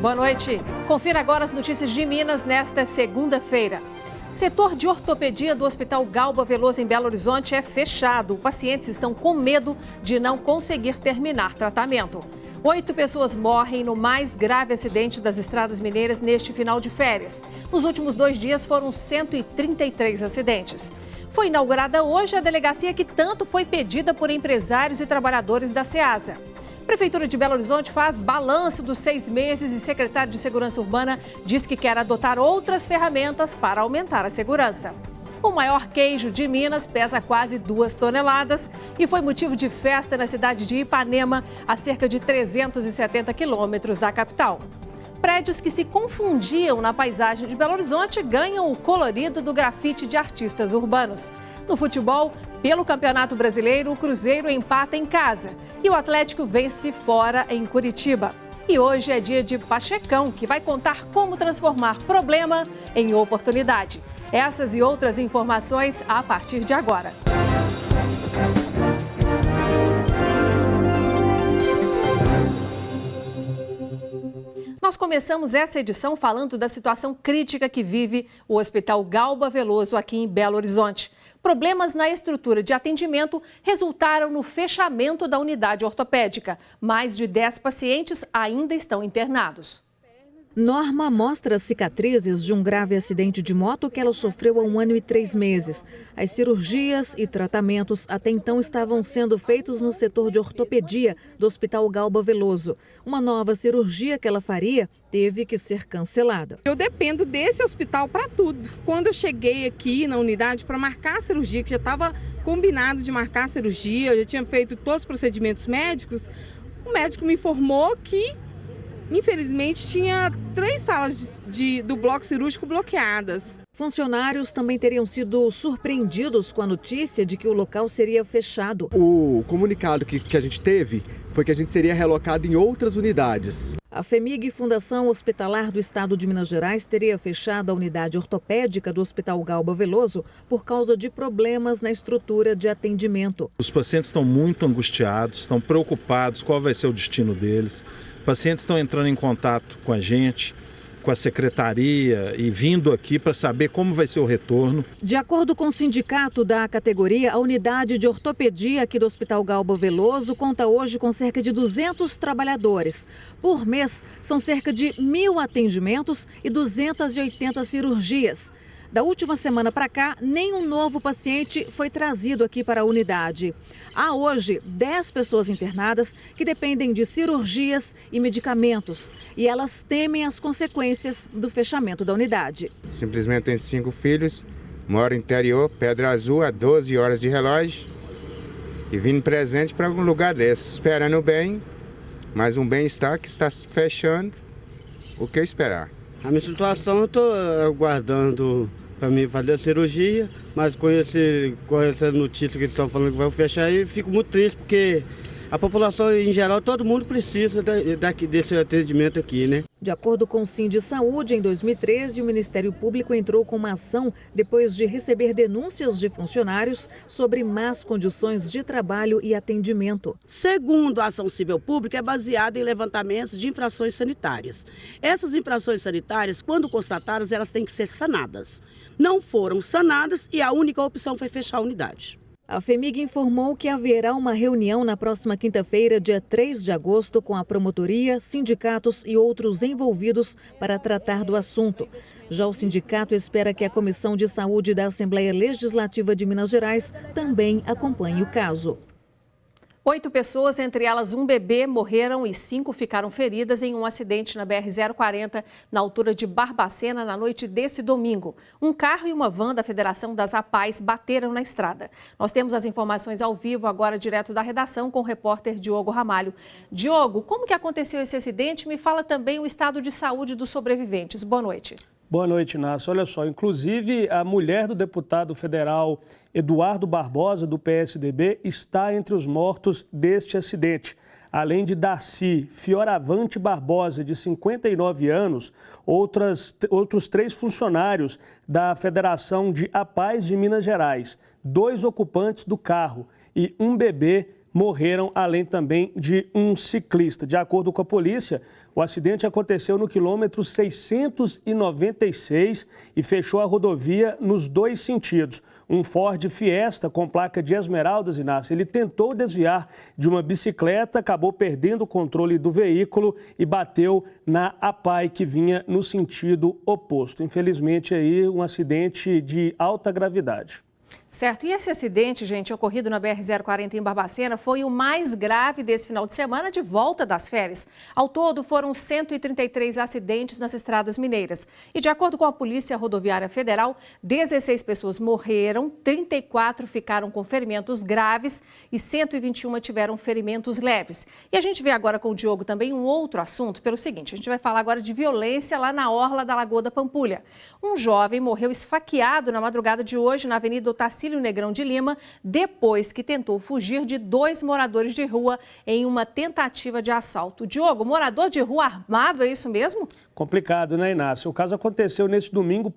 Boa noite. Confira agora as notícias de Minas nesta segunda-feira. Setor de ortopedia do Hospital Galba Veloso em Belo Horizonte é fechado. Pacientes estão com medo de não conseguir terminar tratamento. 8 pessoas morrem no mais grave acidente das estradas mineiras neste final de férias. Nos últimos 2 dias foram 133 acidentes. Foi inaugurada hoje a delegacia que tanto foi pedida por empresários e trabalhadores da SEASA. A Prefeitura de Belo Horizonte faz balanço dos 6 meses e secretário de Segurança Urbana diz que quer adotar outras ferramentas para aumentar a segurança. O maior queijo de Minas pesa quase 2 toneladas e foi motivo de festa na cidade de Ipanema, a cerca de 370 quilômetros da capital. Prédios que se confundiam na paisagem de Belo Horizonte ganham o colorido do grafite de artistas urbanos. No futebol, pelo Campeonato Brasileiro, o Cruzeiro empata em casa e o Atlético vence fora em Curitiba. E hoje é dia de Pachecão, que vai contar como transformar problema em oportunidade. Essas e outras informações a partir de agora. Nós começamos essa edição falando da situação crítica que vive o Hospital Galba Veloso aqui em Belo Horizonte. Problemas na estrutura de atendimento resultaram no fechamento da unidade ortopédica. Mais de 10 pacientes ainda estão internados. Norma mostra cicatrizes de um grave acidente de moto que ela sofreu há 1 ano e 3 meses. As cirurgias e tratamentos até então estavam sendo feitos no setor de ortopedia do Hospital Galba Veloso. Uma nova cirurgia que ela faria teve que ser cancelada. Eu dependo desse hospital para tudo. Quando eu cheguei aqui na unidade para marcar a cirurgia, que já estava combinado de marcar a cirurgia, eu já tinha feito todos os procedimentos médicos, o médico me informou que infelizmente, tinha 3 salas do bloco cirúrgico bloqueadas. Funcionários também teriam sido surpreendidos com a notícia de que o local seria fechado. O comunicado que a gente teve foi que a gente seria relocado em outras unidades. A FEMIG, Fundação Hospitalar do Estado de Minas Gerais, teria fechado a unidade ortopédica do Hospital Galba Veloso por causa de problemas na estrutura de atendimento. Os pacientes estão muito angustiados, estão preocupados qual vai ser o destino deles. Pacientes estão entrando em contato com a gente, com a secretaria e vindo aqui para saber como vai ser o retorno. De acordo com o sindicato da categoria, a unidade de ortopedia aqui do Hospital Galba Veloso conta hoje com cerca de 200 trabalhadores. Por mês, são cerca de 1.000 atendimentos e 280 cirurgias. Da última semana para cá, nenhum novo paciente foi trazido aqui para a unidade. Há hoje 10 pessoas internadas que dependem de cirurgias e medicamentos. E elas temem as consequências do fechamento da unidade. Simplesmente tenho 5 filhos, moro no interior, Pedra Azul, a 12 horas de relógio. E vim presente para um lugar desse, esperando o bem, mas um bem-estar que está se fechando. O que esperar? A minha situação, eu estou aguardando para mim fazer a cirurgia, mas com essa notícia que eles estão falando que vai fechar, eu fico muito triste, porque a população em geral, todo mundo precisa desse atendimento aqui, né? De acordo com o Sindisaúde, em 2013, o Ministério Público entrou com uma ação depois de receber denúncias de funcionários sobre más condições de trabalho e atendimento. Segundo a ação civil pública, é baseada em levantamentos de infrações sanitárias. Essas infrações sanitárias, quando constatadas, elas têm que ser sanadas. Não foram sanadas e a única opção foi fechar a unidade. A FEMIG informou que haverá uma reunião na próxima quinta-feira, dia 3 de agosto, com a promotoria, sindicatos e outros envolvidos para tratar do assunto. Já o sindicato espera que a Comissão de Saúde da Assembleia Legislativa de Minas Gerais também acompanhe o caso. 8 pessoas, entre elas um bebê, morreram e 5 ficaram feridas em um acidente na BR-040, na altura de Barbacena, na noite desse domingo. Um carro e uma van da Federação das APAES bateram na estrada. Nós temos as informações ao vivo agora, direto da redação, com o repórter Diogo Ramalho. Diogo, como que aconteceu esse acidente? Me fala também o estado de saúde dos sobreviventes. Boa noite. Boa noite, Inácio. Olha só, inclusive a mulher do deputado federal Eduardo Barbosa, do PSDB, está entre os mortos deste acidente. Além de Darcy Fioravante Barbosa, de 59 anos, outros 3 funcionários da Federação de APAES de Minas Gerais, 2 ocupantes do carro e um bebê morreram, além também de um ciclista. De acordo com a polícia, o acidente aconteceu no quilômetro 696 e fechou a rodovia nos dois sentidos. Um Ford Fiesta com placa de Esmeraldas, Inácio, ele tentou desviar de uma bicicleta, acabou perdendo o controle do veículo e bateu na APAI, que vinha no sentido oposto. Infelizmente, aí um acidente de alta gravidade. Certo, e esse acidente, gente, ocorrido na BR-040 em Barbacena, foi o mais grave desse final de semana de volta das férias. Ao todo, foram 133 acidentes nas estradas mineiras. E de acordo com a Polícia Rodoviária Federal, 16 pessoas morreram, 34 ficaram com ferimentos graves e 121 tiveram ferimentos leves. E a gente vê agora com o Diogo também um outro assunto, pelo seguinte, a gente vai falar agora de violência lá na orla da Lagoa da Pampulha. Um jovem morreu esfaqueado na madrugada de hoje na Avenida Otacílio Negrão de Lima, depois que tentou fugir de 2 moradores de rua em uma tentativa de assalto. Diogo, morador de rua armado, é isso mesmo? Complicado, né, Inácio? O caso aconteceu nesse domingo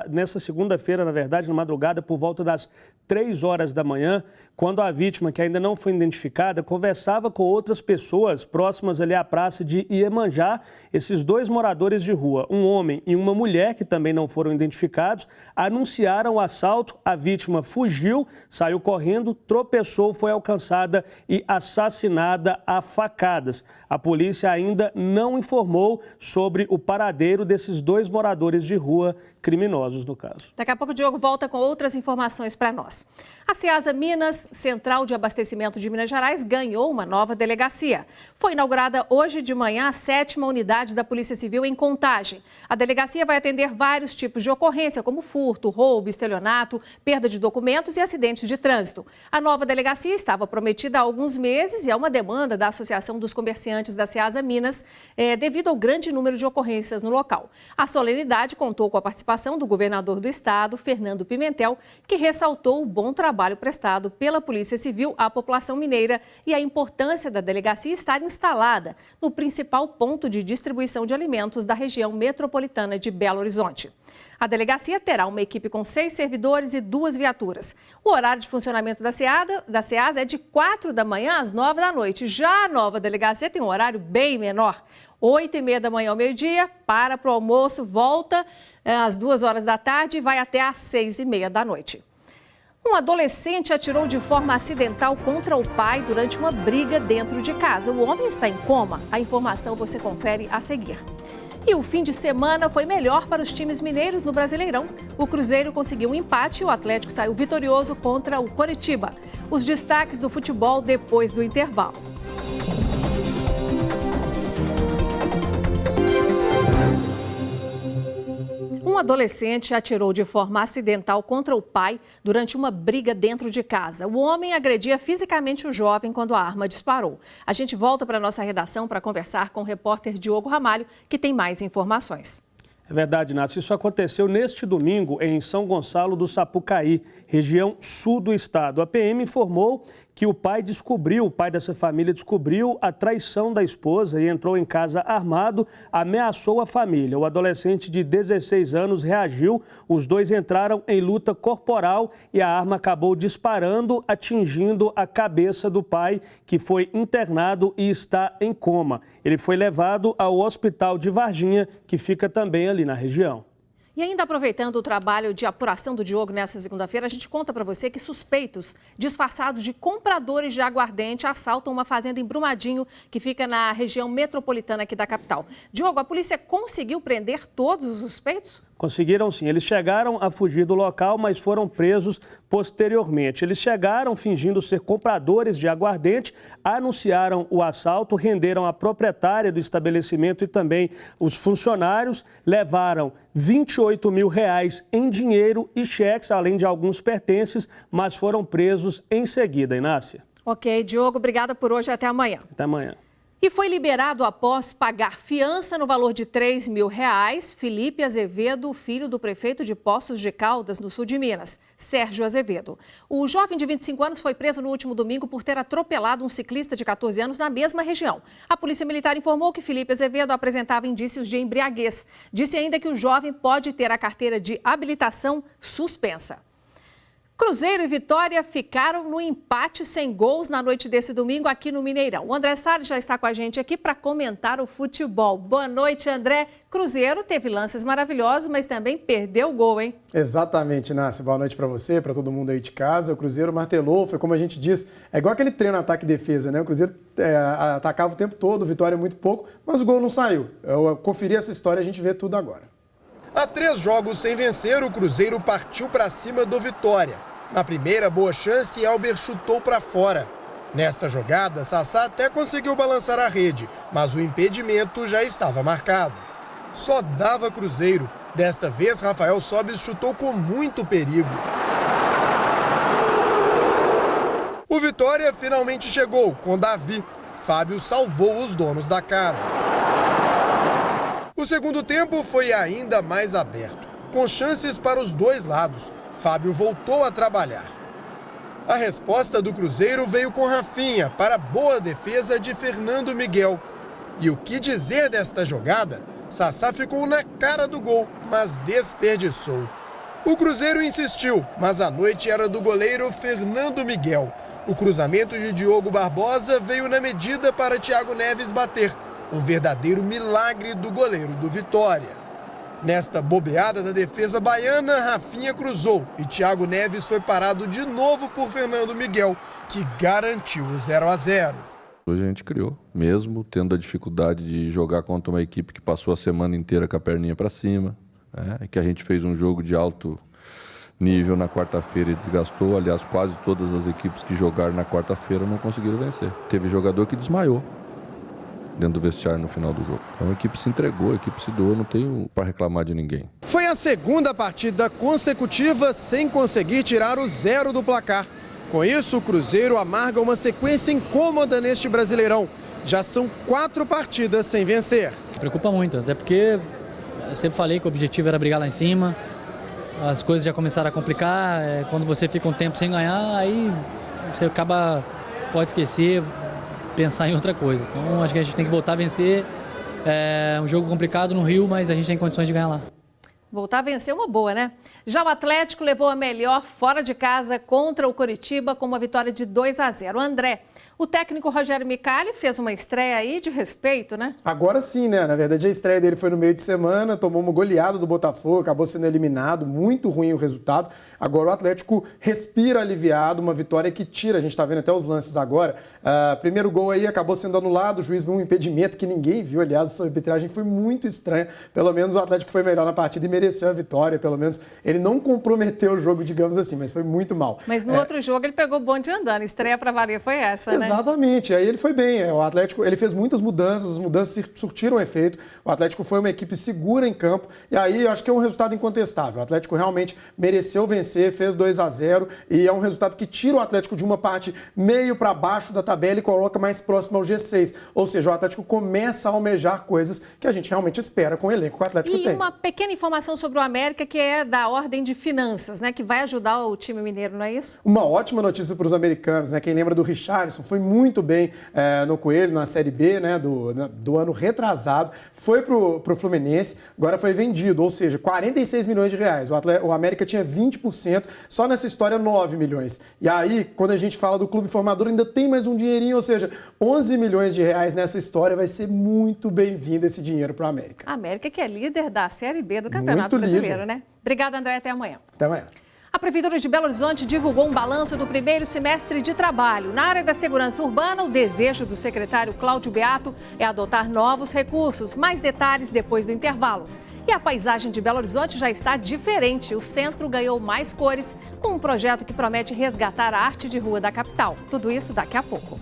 nessa segunda-feira, na verdade, na madrugada, por volta das 3 horas da manhã, quando a vítima, que ainda não foi identificada, conversava com outras pessoas próximas ali à praça de Iemanjá. Esses 2 moradores de rua, um homem e uma mulher, que também não foram identificados, anunciaram o assalto. A vítima fugiu, saiu correndo, tropeçou, foi alcançada e assassinada a facadas. A polícia ainda não informou sobre o paradeiro desses 2 moradores de rua criminosos, no caso. Daqui a pouco o Diogo volta com outras informações para nós. A Ceasa Minas, Central de Abastecimento de Minas Gerais, ganhou uma nova delegacia. Foi inaugurada hoje de manhã a 7ª unidade da Polícia Civil em Contagem. A delegacia vai atender vários tipos de ocorrência, como furto, roubo, estelionato, perda de documentos e acidentes de trânsito. A nova delegacia estava prometida há alguns meses e é uma demanda da Associação dos Comerciantes da Ceasa Minas, devido ao grande número de ocorrências no local. A solenidade contou com a participação do governador do estado, Fernando Pimentel, que ressaltou o bom trabalho prestado pela Polícia Civil à população mineira e a importância da delegacia estar instalada no principal ponto de distribuição de alimentos da região metropolitana de Belo Horizonte. A delegacia terá uma equipe com 6 servidores e 2 viaturas. O horário de funcionamento da Ceasa é de 4 da manhã às 9 da noite. Já a nova delegacia tem um horário bem menor. 8h30 da manhã ao meio-dia, para o almoço, volta às 2 horas da tarde e vai até às 6h30 da noite. Um adolescente atirou de forma acidental contra o pai durante uma briga dentro de casa. O homem está em coma. A informação você confere a seguir. E o fim de semana foi melhor para os times mineiros no Brasileirão. O Cruzeiro conseguiu um empate e o Atlético saiu vitorioso contra o Coritiba. Os destaques do futebol depois do intervalo. Um adolescente atirou de forma acidental contra o pai durante uma briga dentro de casa. O homem agredia fisicamente o jovem quando a arma disparou. A gente volta para a nossa redação para conversar com o repórter Diogo Ramalho, que tem mais informações. É verdade, Inácio. Isso aconteceu neste domingo em São Gonçalo do Sapucaí, região sul do estado. A PM informou que o pai dessa família descobriu a traição da esposa e entrou em casa armado, ameaçou a família. O adolescente de 16 anos reagiu, os dois entraram em luta corporal e a arma acabou disparando, atingindo a cabeça do pai, que foi internado e está em coma. Ele foi levado ao hospital de Varginha, que fica também ali na região. E ainda aproveitando o trabalho de apuração do Diogo nessa segunda-feira, a gente conta para você que suspeitos disfarçados de compradores de aguardente assaltam uma fazenda em Brumadinho, que fica na região metropolitana aqui da capital. Diogo, a polícia conseguiu prender todos os suspeitos? Conseguiram sim. Eles chegaram a fugir do local, mas foram presos posteriormente. Eles chegaram fingindo ser compradores de aguardente, anunciaram o assalto, renderam a proprietária do estabelecimento e também os funcionários, levaram R$28 mil em dinheiro e cheques, além de alguns pertences, mas foram presos em seguida, Inácia. Ok, Diogo, obrigada por hoje. Até amanhã. Até amanhã. E foi liberado após pagar fiança no valor de R$3 mil, Felipe Azevedo, filho do prefeito de Poços de Caldas, no sul de Minas, Sérgio Azevedo. O jovem de 25 anos foi preso no último domingo por ter atropelado um ciclista de 14 anos na mesma região. A Polícia Militar informou que Felipe Azevedo apresentava indícios de embriaguez. Disse ainda que o jovem pode ter a carteira de habilitação suspensa. Cruzeiro e Vitória ficaram no empate sem gols na noite desse domingo aqui no Mineirão. O André Salles já está com a gente aqui para comentar o futebol. Boa noite, André. Cruzeiro teve lances maravilhosos, mas também perdeu o gol, hein? Exatamente, Nácia. Boa noite para você, para todo mundo aí de casa. O Cruzeiro martelou, foi como a gente diz, é igual aquele treino ataque e defesa, né? O Cruzeiro atacava o tempo todo, Vitória muito pouco, mas o gol não saiu. Eu conferi essa história e a gente vê tudo agora. Há 3 jogos sem vencer, o Cruzeiro partiu para cima do Vitória. Na primeira boa chance, Elber chutou para fora. Nesta jogada, Sassá até conseguiu balançar a rede, mas o impedimento já estava marcado. Só dava Cruzeiro. Desta vez, Rafael Sobis chutou com muito perigo. O Vitória finalmente chegou com Davi. Fábio salvou os donos da casa. O segundo tempo foi ainda mais aberto, com chances para os dois lados. Fábio voltou a trabalhar. A resposta do Cruzeiro veio com Rafinha para a boa defesa de Fernando Miguel. E o que dizer desta jogada? Sassá ficou na cara do gol, mas desperdiçou. O Cruzeiro insistiu, mas a noite era do goleiro Fernando Miguel. O cruzamento de Diogo Barbosa veio na medida para Thiago Neves bater. Um verdadeiro milagre do goleiro do Vitória. Nesta bobeada da defesa baiana, Rafinha cruzou e Thiago Neves foi parado de novo por Fernando Miguel, que garantiu o 0-0. Hoje a gente criou, mesmo tendo a dificuldade de jogar contra uma equipe que passou a semana inteira com a perninha para cima, que a gente fez um jogo de alto nível na quarta-feira e desgastou. Aliás, quase todas as equipes que jogaram na quarta-feira não conseguiram vencer. Teve jogador que desmaiou dentro do vestiário no final do jogo. Então a equipe se entregou, a equipe se doou, não tenho para reclamar de ninguém. Foi a segunda partida consecutiva sem conseguir tirar o 0 do placar. Com isso, o Cruzeiro amarga uma sequência incômoda neste Brasileirão. Já são 4 partidas sem vencer. Preocupa muito, até porque eu sempre falei que o objetivo era brigar lá em cima. As coisas já começaram a complicar, quando você fica um tempo sem ganhar, aí você pode esquecer, pensar em outra coisa. Então acho que a gente tem que voltar a vencer. É um jogo complicado no Rio, mas a gente tem condições de ganhar lá. Voltar a vencer é uma boa, né? Já o Atlético levou a melhor fora de casa contra o Coritiba com uma vitória de 2-0. André, o técnico Rogério Micali fez uma estreia aí de respeito, né? Agora sim, né? Na verdade, a estreia dele foi no meio de semana, tomou uma goleada do Botafogo, acabou sendo eliminado, muito ruim o resultado. Agora o Atlético respira aliviado, uma vitória que tira, a gente tá vendo até os lances agora. Primeiro gol aí acabou sendo anulado, o juiz viu um impedimento que ninguém viu, aliás, essa arbitragem foi muito estranha. Pelo menos o Atlético foi melhor na partida e mereceu a vitória, pelo menos ele não comprometeu o jogo, digamos assim, mas foi muito mal. Mas no outro jogo ele pegou o bonde andando, estreia pra valer foi essa, né? Exatamente, aí ele foi bem, o Atlético ele fez muitas mudanças, as mudanças surtiram efeito, o Atlético foi uma equipe segura em campo e aí eu acho que é um resultado incontestável, o Atlético realmente mereceu vencer, fez 2-0 e é um resultado que tira o Atlético de uma parte meio para baixo da tabela e coloca mais próximo ao G6, ou seja, o Atlético começa a almejar coisas que a gente realmente espera com o elenco que o Atlético tem. E uma pequena informação sobre o América que é da ordem de finanças, né, que vai ajudar o time mineiro, não é isso? Uma ótima notícia para os americanos, né, quem lembra do Richarlison, foi muito bem no Coelho, na Série B, né, do ano retrasado, foi pro Fluminense, agora foi vendido, ou seja, 46 milhões de reais. O América tinha 20%, só nessa história 9 milhões. E aí, quando a gente fala do clube formador, ainda tem mais um dinheirinho, ou seja, 11 milhões de reais nessa história, vai ser muito bem-vindo esse dinheiro para o América. A América que é líder da Série B do Campeonato Brasileiro, né? Obrigada, André, até amanhã. Até amanhã. A Prefeitura de Belo Horizonte divulgou um balanço do primeiro semestre de trabalho. Na área da segurança urbana, o desejo do secretário Cláudio Beato é adotar novos recursos. Mais detalhes depois do intervalo. E a paisagem de Belo Horizonte já está diferente. O centro ganhou mais cores com um projeto que promete resgatar a arte de rua da capital. Tudo isso daqui a pouco.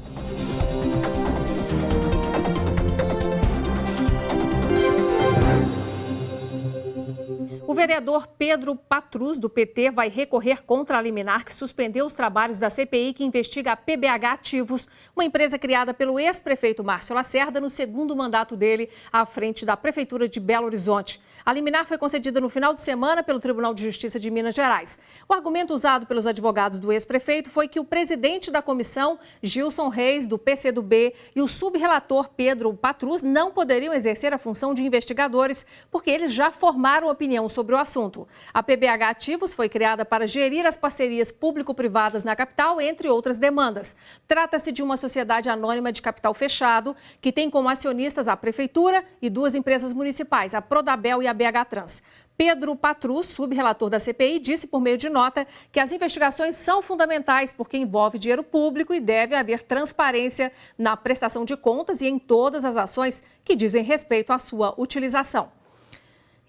O vereador Pedro Patrus, do PT, vai recorrer contra a liminar que suspendeu os trabalhos da CPI que investiga a PBH Ativos, uma empresa criada pelo ex-prefeito Márcio Lacerda no segundo mandato dele à frente da Prefeitura de Belo Horizonte. A liminar foi concedida no final de semana pelo Tribunal de Justiça de Minas Gerais. O argumento usado pelos advogados do ex-prefeito foi que o presidente da comissão, Gilson Reis, do PCdoB, e o subrelator Pedro Patrus não poderiam exercer a função de investigadores porque eles já formaram opinião sobre o assunto. A PBH Ativos foi criada para gerir as parcerias público-privadas na capital, entre outras demandas. Trata-se de uma sociedade anônima de capital fechado que tem como acionistas a Prefeitura e duas empresas municipais, a Prodabel e a BH Trans. Pedro Patrus, subrelator da CPI, disse por meio de nota que as investigações são fundamentais porque envolve dinheiro público e deve haver transparência na prestação de contas e em todas as ações que dizem respeito à sua utilização.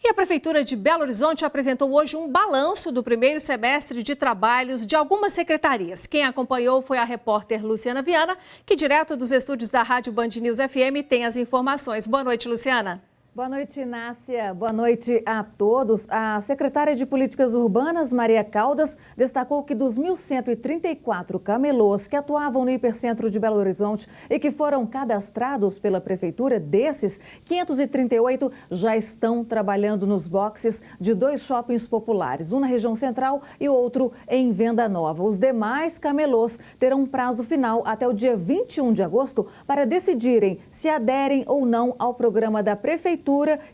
E a Prefeitura de Belo Horizonte apresentou hoje um balanço do primeiro semestre de trabalhos de algumas secretarias. Quem acompanhou foi a repórter Luciana Viana, que direto dos estúdios da Rádio Band News FM tem as informações. Boa noite, Luciana. Boa noite, Inácia. Boa noite a todos. A secretária de Políticas Urbanas, Maria Caldas, destacou que dos 1.134 camelôs que atuavam no hipercentro de Belo Horizonte e que foram cadastrados pela Prefeitura, desses, 538 já estão trabalhando nos boxes de 2 shoppings populares, um na região central e outro em Venda Nova. Os demais camelôs terão um prazo final até o dia 21 de agosto para decidirem se aderem ou não ao programa da Prefeitura,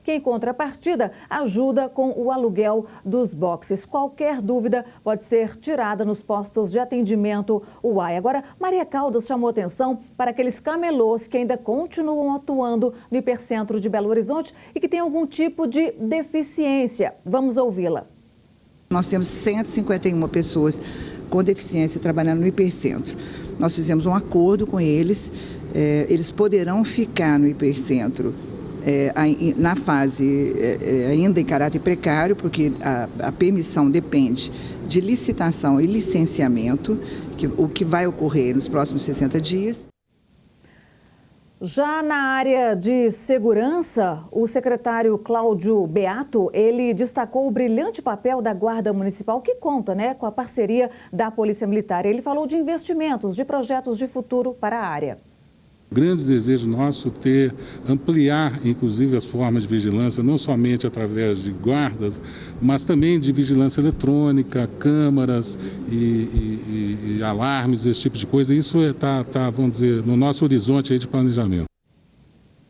que, em contrapartida, ajuda com o aluguel dos boxes. Qualquer dúvida pode ser tirada nos postos de atendimento UAI. Agora, Maria Caldas chamou atenção para aqueles camelôs que ainda continuam atuando no hipercentro de Belo Horizonte e que têm algum tipo de deficiência. Vamos ouvi-la. Nós temos 151 pessoas com deficiência trabalhando no hipercentro. Nós fizemos um acordo com eles, eles poderão ficar no hipercentro na fase ainda em caráter precário, porque a permissão depende de licitação e licenciamento, o que vai ocorrer nos próximos 60 dias. Já na área de segurança, o secretário Cláudio Beato, ele destacou o brilhante papel da Guarda Municipal, que conta, com a parceria da Polícia Militar. Ele falou de investimentos, de projetos de futuro para a área. Grande desejo nosso ampliar, inclusive, as formas de vigilância, não somente através de guardas, mas também de vigilância eletrônica, câmaras e alarmes, esse tipo de coisa. Isso está, vamos dizer, no nosso horizonte aí de planejamento.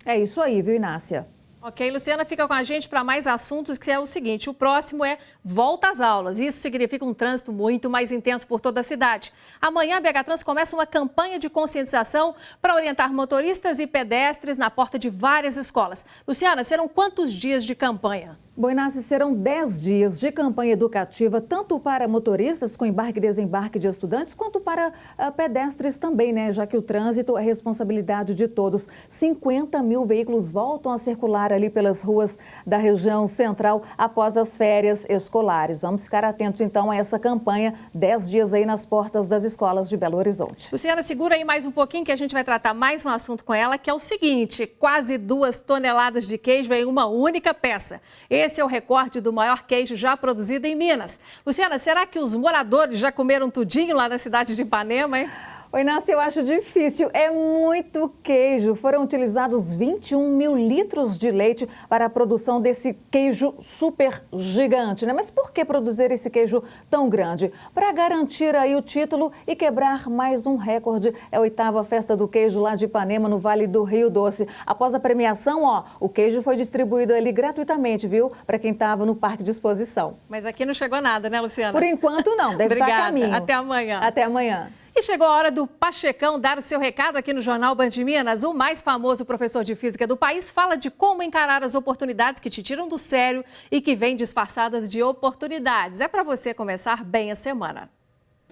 É isso aí, viu, Inácia? Ok, Luciana, fica com a gente para mais assuntos, que é o seguinte: o próximo é volta às aulas. Isso significa um trânsito muito mais intenso por toda a cidade. Amanhã a BH Trans começa uma campanha de conscientização para orientar motoristas e pedestres na porta de várias escolas. Luciana, serão quantos dias de campanha? Bom, Inácio, serão 10 dias de campanha educativa, tanto para motoristas com embarque e desembarque de estudantes, quanto para pedestres também, já que o trânsito é responsabilidade de todos. 50 mil veículos voltam a circular ali pelas ruas da região central após as férias escolares. Vamos ficar atentos, então, a essa campanha, 10 dias aí nas portas das escolas de Belo Horizonte. Luciana, segura aí mais um pouquinho que a gente vai tratar mais um assunto com ela, que é o seguinte: quase 2 toneladas de queijo em uma única peça. Esse é o recorde do maior queijo já produzido em Minas. Luciana, será que os moradores já comeram tudinho lá na cidade de Ipanema, hein? Oi, Inácio, eu acho difícil. É muito queijo. Foram utilizados 21 mil litros de leite para a produção desse queijo super gigante, Mas por que produzir esse queijo tão grande? Para garantir aí o título e quebrar mais um recorde. É a 8ª Festa do Queijo lá de Ipanema, no Vale do Rio Doce. Após a premiação, o queijo foi distribuído ali gratuitamente, viu? Para quem estava no parque de exposição. Mas aqui não chegou nada, né, Luciana? Por enquanto não, deve estar a caminho. Até amanhã. Até amanhã. E chegou a hora do Pachecão dar o seu recado aqui no Jornal Band Minas. O mais famoso professor de física do país fala de como encarar as oportunidades que te tiram do sério e que vêm disfarçadas de oportunidades. É para você começar bem a semana.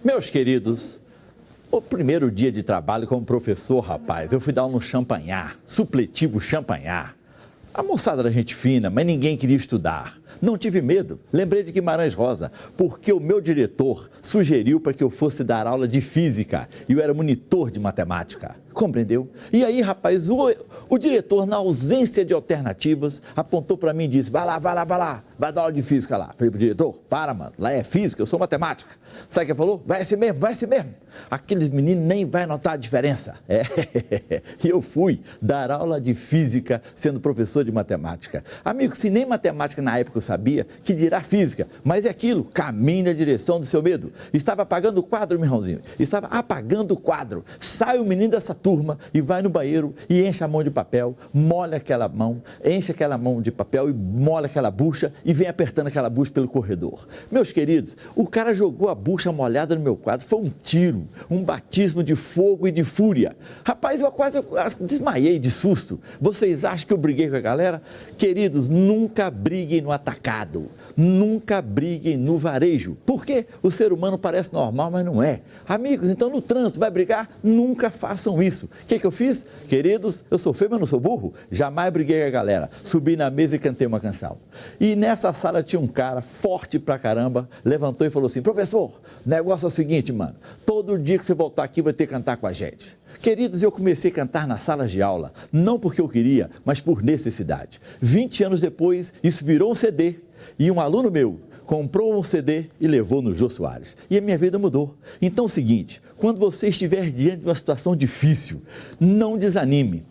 Meus queridos, o primeiro dia de trabalho como professor, rapaz, eu fui dar no Champanhar, supletivo Champanhar. A moçada era gente fina, mas ninguém queria estudar. Não tive medo. Lembrei de Guimarães Rosa, porque o meu diretor sugeriu para que eu fosse dar aula de física e eu era monitor de matemática. Compreendeu? E aí, rapaz, o diretor, na ausência de alternativas, apontou para mim e disse, vai lá, vai dar aula de física lá. Falei pro diretor, para, mano, lá é física, eu sou matemática. Sabe o que ele falou? Vai ser mesmo. Aqueles meninos nem vai notar a diferença. E eu fui dar aula de física sendo professor de matemática. Amigo, se nem matemática na época eu sabia, que dirá física, mas é aquilo, caminhe na direção do seu medo. Estava apagando o quadro, meu irmãozinho, estava apagando o quadro. Sai o menino dessa turma e vai no banheiro e enche a mão de papel, molha aquela mão, enche aquela mão de papel e molha aquela bucha e vem apertando aquela bucha pelo corredor. Meus queridos, o cara jogou a bucha molhada no meu quadro, foi um tiro, um batismo de fogo e de fúria. Rapaz, eu quase desmaiei de susto. Vocês acham que eu briguei com a galera? Queridos, nunca briguem no atacado, nunca briguem no varejo. Por quê? O ser humano parece normal, mas não é. Amigos, então no trânsito vai brigar? Nunca façam isso. O que eu fiz? Queridos, eu sou feio, mas não sou burro. Jamais briguei com a galera. Subi na mesa e cantei uma canção. E nessa sala tinha um cara forte pra caramba, levantou e falou assim, professor, o negócio é o seguinte, mano, todo dia que você voltar aqui vai ter que cantar com a gente. Queridos, eu comecei a cantar nas salas de aula, não porque eu queria, mas por necessidade. 20 anos depois, isso virou um CD e um aluno meu comprou um CD e levou no Jô Soares. E a minha vida mudou. Então é o seguinte, quando você estiver diante de uma situação difícil, não desanime.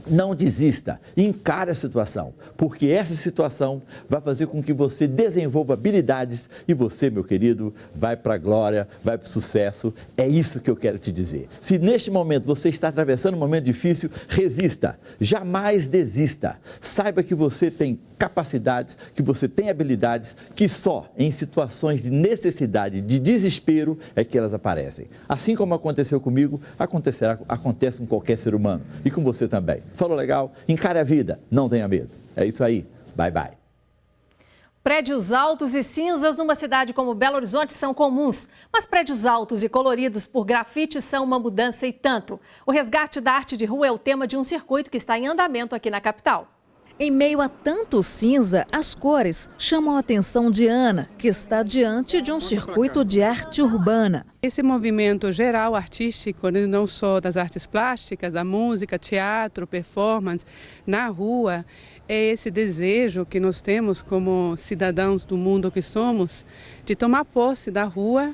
Não desista, encare a situação, porque essa situação vai fazer com que você desenvolva habilidades e você, meu querido, vai para a glória, vai para o sucesso. É isso que eu quero te dizer. Se neste momento você está atravessando um momento difícil, resista, jamais desista. Saiba que você tem capacidades, que você tem habilidades, que só em situações de necessidade, de desespero, é que elas aparecem. Assim como aconteceu comigo, acontece com qualquer ser humano e com você também. Falou legal? Encare a vida, não tenha medo. É isso aí. Bye, bye. Prédios altos e cinzas numa cidade como Belo Horizonte são comuns, mas prédios altos e coloridos por grafite são uma mudança e tanto. O resgate da arte de rua é o tema de um circuito que está em andamento aqui na capital. Em meio a tanto cinza, as cores chamam a atenção de Ana, que está diante de um circuito de arte urbana. Esse movimento geral artístico, não só das artes plásticas, da música, teatro, performance, na rua, é esse desejo que nós temos como cidadãos do mundo que somos, de tomar posse da rua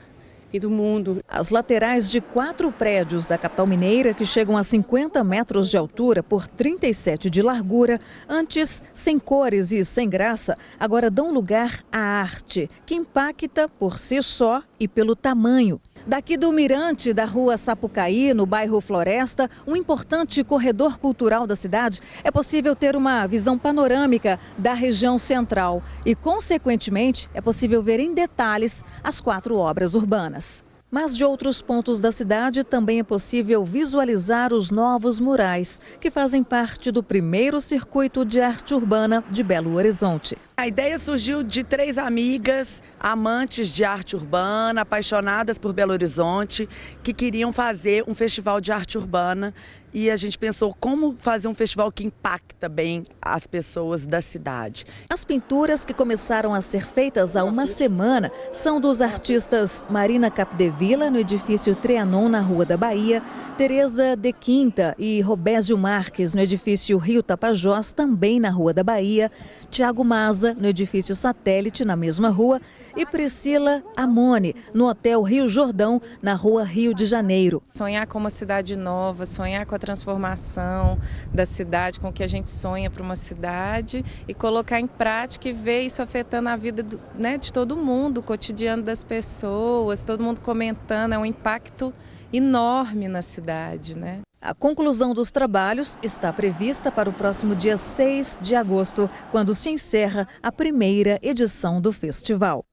e do mundo. As laterais de 4 prédios da capital mineira, que chegam a 50 metros de altura por 37 de largura, antes sem cores e sem graça, agora dão lugar à arte, que impacta por si só e pelo tamanho. Daqui do mirante da rua Sapucaí, no bairro Floresta, um importante corredor cultural da cidade, é possível ter uma visão panorâmica da região central e, consequentemente, é possível ver em detalhes as 4 obras urbanas. Mas de outros pontos da cidade também é possível visualizar os novos murais, que fazem parte do primeiro circuito de arte urbana de Belo Horizonte. A ideia surgiu de 3 amigas, amantes de arte urbana, apaixonadas por Belo Horizonte, que queriam fazer um festival de arte urbana. E a gente pensou como fazer um festival que impacta bem as pessoas da cidade. As pinturas que começaram a ser feitas há uma semana são dos artistas Marina Capdevila, no edifício Trianon, na Rua da Bahia, Tereza de Quinta e Robésio Marques, no edifício Rio Tapajós, também na Rua da Bahia, Tiago Maza, no edifício Satélite, na mesma rua, e Priscila Amone, no Hotel Rio Jordão, na Rua Rio de Janeiro. Sonhar com uma cidade nova, sonhar com a transformação da cidade, com o que a gente sonha para uma cidade e colocar em prática e ver isso afetando a vida de todo mundo, o cotidiano das pessoas, todo mundo comentando, é um impacto enorme na cidade, né? A conclusão dos trabalhos está prevista para o próximo dia 6 de agosto, quando se encerra a primeira edição do festival.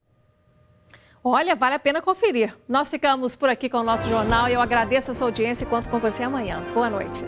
Olha, vale a pena conferir. Nós ficamos por aqui com o nosso jornal e eu agradeço a sua audiência e conto com você amanhã. Boa noite.